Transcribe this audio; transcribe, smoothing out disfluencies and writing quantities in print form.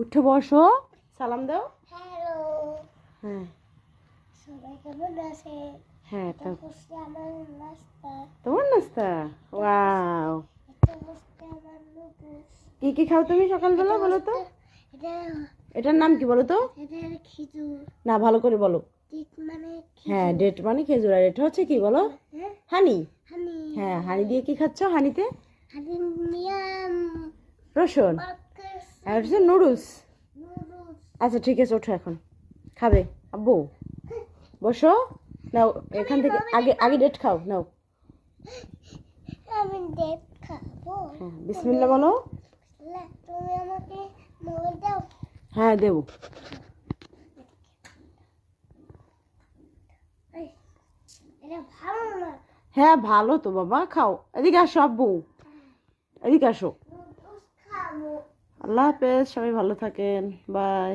উঠে বসো, সালাম দাও। হ্যালো, হ্যাঁ সবাই কেমন আছে? হ্যাঁ, এটা হচ্ছে আমার নাস্তা। তোমার নাস্তা? ওয়াও, এটা হচ্ছে আমার নুডলস। কি কি খাও তুমি সকালবেলা বলো তো? এটা এটার নাম কি বলো তো? এটা খেজুর। না, ভালো করে বলো। ডেট মানে হ্যাঁ, খেজুর। ডেট মানে খেজুর। আর এটা হচ্ছে কি বলো? হ্যাঁ, হানি। হানি। হ্যাঁ, হানি দিয়ে কি খাচ্ছ? হানিতে হানি নিয়াম রসুন। বার্গার আর হচ্ছে নুডলস। নুডলস। আচ্ছা ঠিক আছে, ওঠো এখন খাবে। আব্বু বসো, নাও এখান থেকে আগে আগে ডেট খাও, নাও। আমি ডেট খাবো। হ্যাঁ, বিসমিল্লাহ বলো। তুমি আমাকে মোবাইল দাও। হ্যাঁ দেবো। এই, এটা ভালো না। হ্যাঁ ভালো তো বাবা, খাও। এদিকে আসো আব্বু, এদিকে আসো। নুডলস খাবো। আল্লাহ হাফেজ, সবাই ভালো থাকেন, বাই।